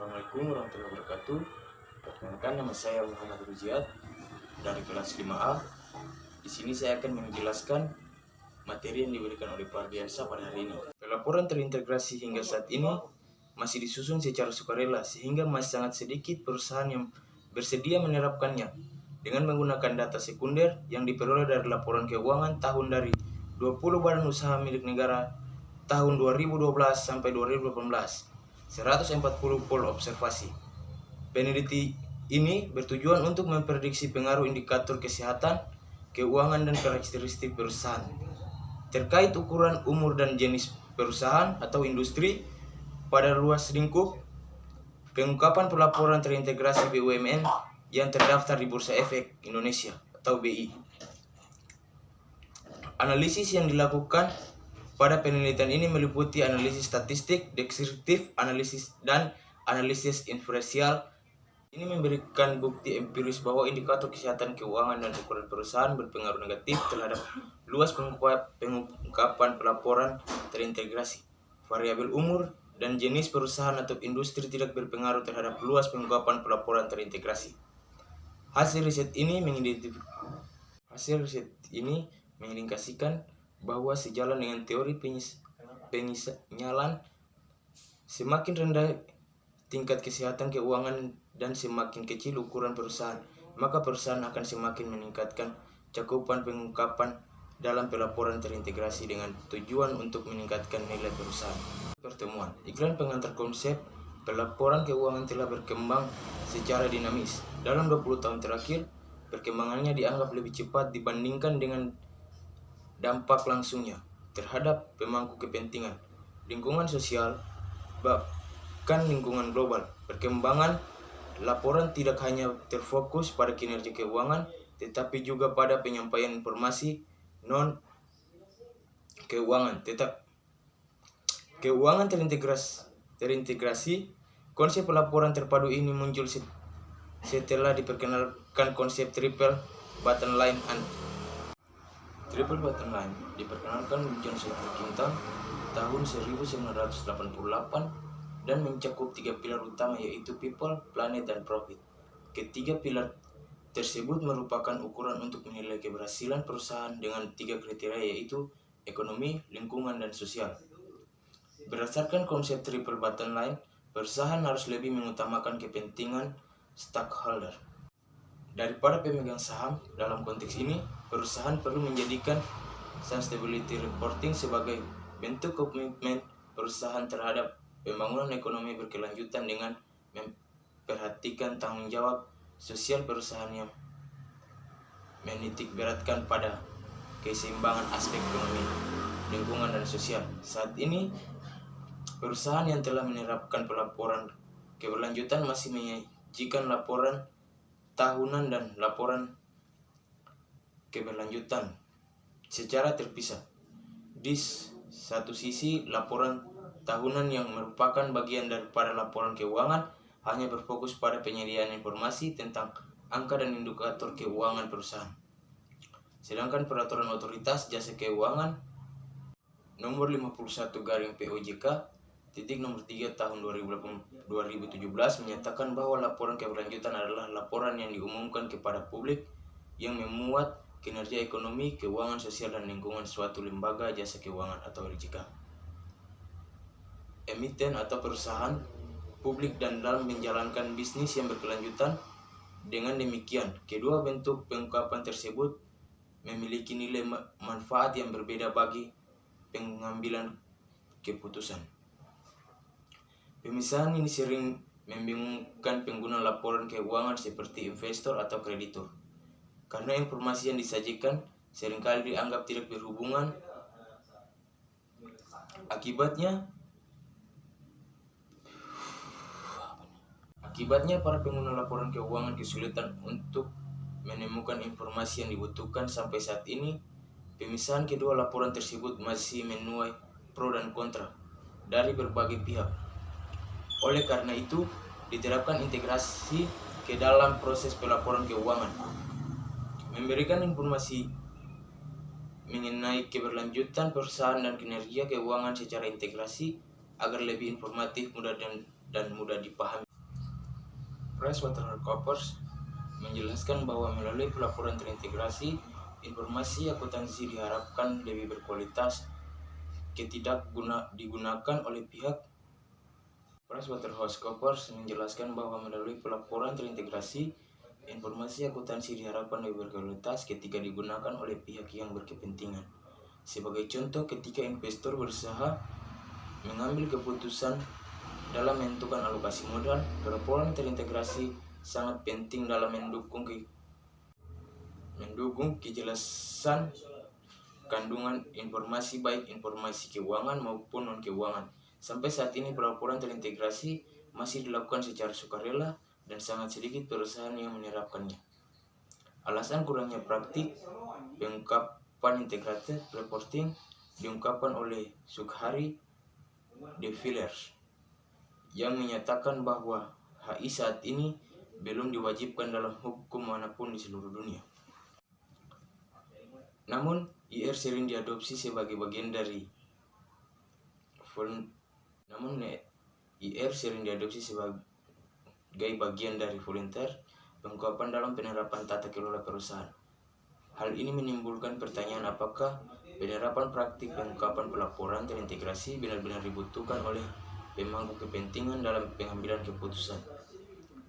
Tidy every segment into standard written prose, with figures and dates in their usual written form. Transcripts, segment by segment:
Assalamualaikum warahmatullahi wabarakatuh. Perkenalkan, nama saya Muhammad Ruziat dari kelas 5A. Di sini saya akan menjelaskan materi yang diberikan oleh Pak Ardiansa pada hari ini. Pelaporan terintegrasi hingga saat ini masih disusun secara sukarela sehingga masih sangat sedikit perusahaan yang bersedia menerapkannya dengan menggunakan data sekunder yang diperoleh dari laporan keuangan tahun dari 20 badan usaha milik negara tahun 2012 sampai 2018. 140 poll observasi. Peneliti ini bertujuan untuk memprediksi pengaruh indikator kesehatan, keuangan, dan karakteristik perusahaan terkait ukuran, umur, dan jenis perusahaan atau industri pada luas lingkup pengungkapan pelaporan terintegrasi BUMN yang terdaftar di Bursa Efek Indonesia atau BI. Analisis yang dilakukan pada penelitian ini meliputi analisis statistik, deskriptif, analisis, dan analisis inferensial. Ini memberikan bukti empiris bahwa indikator kesehatan keuangan dan ukuran perusahaan berpengaruh negatif terhadap luas pengungkapan pelaporan terintegrasi. Variabel umur dan jenis perusahaan atau industri tidak berpengaruh terhadap luas pengungkapan pelaporan terintegrasi. Hasil riset ini mengindikasikan bahwa sejalan dengan teori penyialan, semakin rendah tingkat kesehatan keuangan dan semakin kecil ukuran perusahaan, maka perusahaan akan semakin meningkatkan cakupan pengungkapan dalam pelaporan terintegrasi dengan tujuan untuk meningkatkan nilai perusahaan. Pertemuan iklan pengantar konsep pelaporan keuangan telah berkembang secara dinamis. Dalam 20 tahun terakhir, perkembangannya dianggap lebih cepat dibandingkan dengan dampak langsungnya terhadap pemangku kepentingan, lingkungan sosial, bahkan lingkungan global. Perkembangan laporan tidak hanya terfokus pada kinerja keuangan, tetapi juga pada penyampaian informasi non-keuangan. Keuangan terintegrasi. Konsep pelaporan terpadu ini muncul setelah diperkenalkan konsep triple bottom line. Triple bottom line diperkenalkan John Quinton tahun 1988 dan mencakup 3 pilar utama, yaitu people, planet, dan profit. Ketiga pilar tersebut merupakan ukuran untuk menilai keberhasilan perusahaan dengan 3 kriteria, yaitu ekonomi, lingkungan, dan sosial. Berdasarkan konsep triple bottom line, perusahaan harus lebih mengutamakan kepentingan stakeholder daripada pemegang saham. Dalam konteks ini, perusahaan perlu menjadikan sustainability reporting sebagai bentuk komitmen perusahaan terhadap pembangunan ekonomi berkelanjutan dengan memperhatikan tanggung jawab sosial perusahaan yang menitik beratkan pada keseimbangan aspek ekonomi, lingkungan, dan sosial. Saat ini, perusahaan yang telah menerapkan pelaporan keberlanjutan masih menyajikan laporan tahunan dan laporan keberlanjutan secara terpisah. Di satu sisi, laporan tahunan yang merupakan bagian daripada laporan keuangan hanya berfokus pada penyediaan informasi tentang angka dan indikator keuangan perusahaan. Sedangkan peraturan otoritas jasa keuangan nomor 51/POJK nomor 3 tahun 2017 menyatakan bahwa laporan keberlanjutan adalah laporan yang diumumkan kepada publik yang memuat kinerja ekonomi, keuangan, sosial, dan lingkungan suatu lembaga jasa keuangan atau LJK, emiten atau perusahaan publik, dan dalam menjalankan bisnis yang berkelanjutan. Dengan demikian, kedua bentuk pengungkapan tersebut memiliki nilai manfaat yang berbeda bagi pengambilan keputusan. Pemisahan ini sering membingungkan pengguna laporan keuangan seperti investor atau kreditur, karena informasi yang disajikan seringkali dianggap tidak berhubungan. Akibatnya para pengguna laporan keuangan kesulitan untuk menemukan informasi yang dibutuhkan. Sampai saat ini, pemisahan kedua laporan tersebut masih menuai pro dan kontra dari berbagai pihak. Oleh karena itu, diterapkan integrasi ke dalam proses pelaporan keuangan, memberikan informasi mengenai keberlanjutan perusahaan dan kinerja keuangan secara integrasi agar lebih informatif, mudah dan mudah dipahami. PricewaterhouseCoopers menjelaskan bahwa melalui pelaporan terintegrasi, informasi akuntansi diharapkan lebih berkualitas digunakan oleh pihak. PricewaterhouseCoopers menjelaskan bahwa melalui pelaporan terintegrasi, informasi akuntansi diharapkan lebih berkualitas ketika digunakan oleh pihak yang berkepentingan. Sebagai contoh, ketika investor berusaha mengambil keputusan dalam menentukan alokasi modal, pelaporan terintegrasi sangat penting dalam mendukung kejelasan kandungan informasi, baik informasi keuangan maupun non-keuangan. Sampai saat ini pelaporan terintegrasi masih dilakukan secara sukarela dan sangat sedikit perusahaan yang menerapkannya. Alasan kurangnya praktik pengungkapan integrated reporting diungkapkan oleh Sukhari De Villers yang menyatakan bahwa HI saat ini belum diwajibkan dalam hukum manapun di seluruh dunia. Namun, IR sering diadopsi sebagai bagian dari volunteer pengungkapan dalam penerapan tata kelola perusahaan. Hal ini menimbulkan pertanyaan apakah penerapan praktik pengungkapan pelaporan terintegrasi benar-benar dibutuhkan oleh pemangku kepentingan dalam pengambilan keputusan,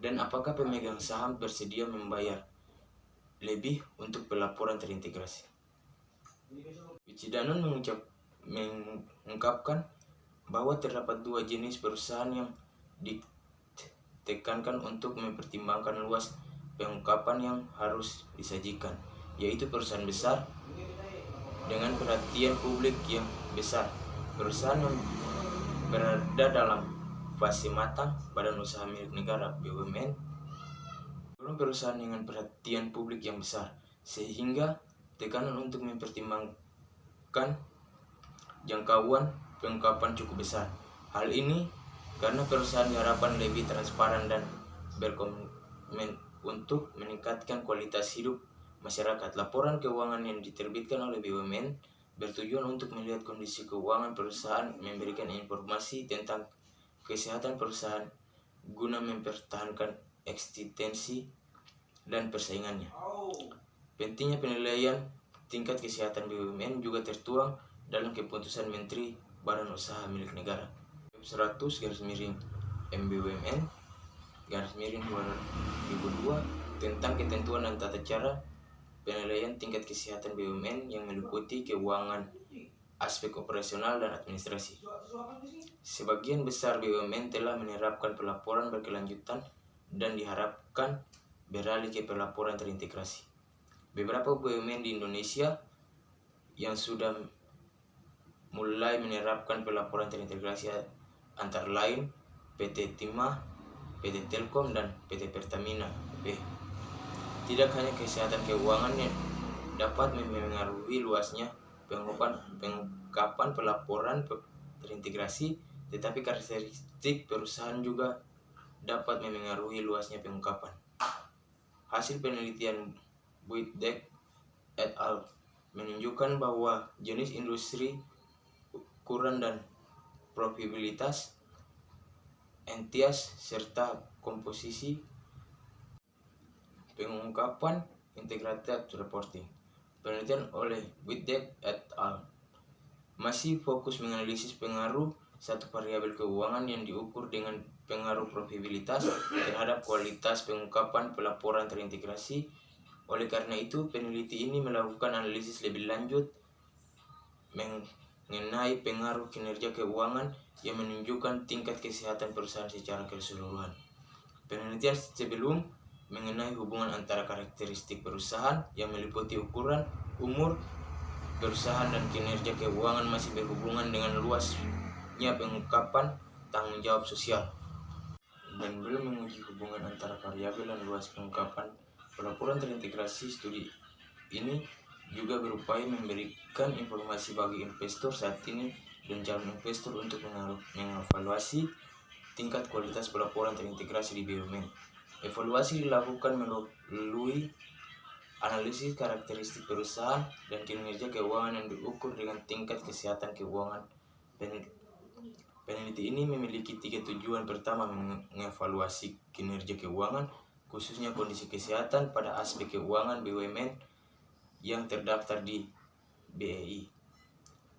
dan apakah pemegang saham bersedia membayar lebih untuk pelaporan terintegrasi. Wichidanon mengungkapkan bahwa terdapat dua jenis perusahaan yang ditekankan untuk mempertimbangkan luas pengungkapan yang harus disajikan, yaitu perusahaan besar dengan perhatian publik yang besar, perusahaan yang berada dalam fase matang, badan usaha milik negara BUMN, belum perusahaan dengan perhatian publik yang besar, sehingga tekanan untuk mempertimbangkan jangkauan pengungkapan cukup besar. Hal ini karena perusahaan diharapkan lebih transparan dan berkomitmen untuk meningkatkan kualitas hidup masyarakat. Laporan keuangan yang diterbitkan oleh BUMN bertujuan untuk melihat kondisi keuangan perusahaan, memberikan informasi tentang kesehatan perusahaan guna mempertahankan eksistensi dan persaingannya. Pentingnya penilaian tingkat kesehatan BUMN juga tertuang dalam keputusan Menteri Badan Usaha Milik Negara 100/MBUMN/2002 tentang ketentuan dan tata cara penilaian tingkat kesehatan BUMN yang meliputi keuangan, aspek operasional dan administrasi. Sebagian besar BUMN telah menerapkan pelaporan berkelanjutan dan diharapkan beralih ke pelaporan terintegrasi. Beberapa BUMN di Indonesia yang sudah mulai menerapkan pelaporan terintegrasi antara lain PT Timah, PT Telkom, dan PT Pertamina B. Tidak hanya kesehatan keuangan yang dapat memengaruhi luasnya pengungkapan pelaporan terintegrasi, tetapi karakteristik perusahaan juga dapat memengaruhi luasnya pengungkapan. Hasil penelitian Buitdek et al. Menunjukkan bahwa jenis industri, ukuran dan profitabilitas, entitas, serta komposisi pengungkapan integrated reporting. Penelitian oleh Buitdek et al. Masih fokus menganalisis pengaruh satu variabel keuangan yang diukur dengan pengaruh profitabilitas terhadap kualitas pengungkapan pelaporan terintegrasi. Oleh karena itu, peneliti ini melakukan analisis lebih lanjut mengenai pengaruh kinerja keuangan yang menunjukkan tingkat kesehatan perusahaan secara keseluruhan. Penelitian sebelum mengenai hubungan antara karakteristik perusahaan yang meliputi ukuran, umur perusahaan, dan kinerja keuangan masih berhubungan dengan luasnya pengungkapan tanggung jawab sosial, dan belum menguji hubungan antara variabel dan luas pengungkapan pelaporan terintegrasi. Studi ini juga berupaya memberikan informasi bagi investor saat ini dan calon investor untuk mengevaluasi tingkat kualitas pelaporan terintegrasi di BUMN. Evaluasi dilakukan melalui analisis karakteristik perusahaan dan kinerja keuangan yang diukur dengan tingkat kesehatan keuangan Peneliti ini memiliki 3 tujuan. Pertama, mengevaluasi kinerja keuangan, khususnya kondisi kesehatan pada aspek keuangan BUMN yang terdaftar di BEI.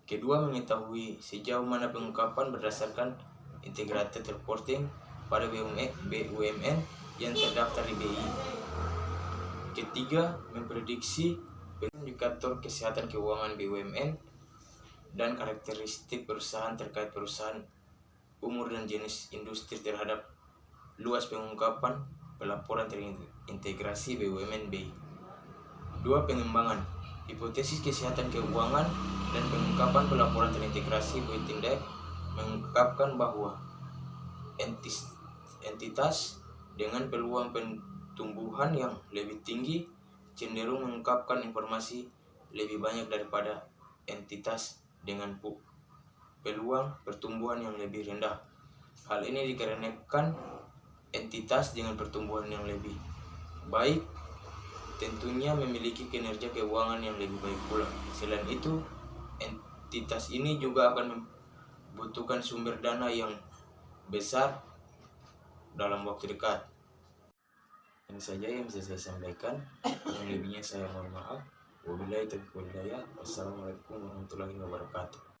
Kedua, mengetahui sejauh mana pengungkapan berdasarkan integrated reporting pada BUMN yang terdaftar di BEI. Ketiga, memprediksi indikator kesehatan keuangan BUMN dan karakteristik perusahaan terkait perusahaan, umur dan jenis industri terhadap luas pengungkapan pelaporan terintegrasi BUMN BEI. 2. Pengembangan hipotesis kesehatan keuangan dan pengungkapan pelaporan terintegrasi BUMN mengungkapkan bahwa entitas dengan peluang pertumbuhan yang lebih tinggi cenderung mengungkapkan informasi lebih banyak daripada entitas dengan peluang pertumbuhan yang lebih rendah. Hal ini dikarenakan entitas dengan pertumbuhan yang lebih baik tentunya memiliki kinerja keuangan yang lebih baik pula. Selain itu, entitas ini juga akan membutuhkan sumber dana yang besar dalam waktu dekat. Ini saja yang bisa saya sampaikan. Yang lebihnya saya mohon maaf. Wabillahi taufiq wal hidayah. Wassalamualaikum warahmatullahi wabarakatuh.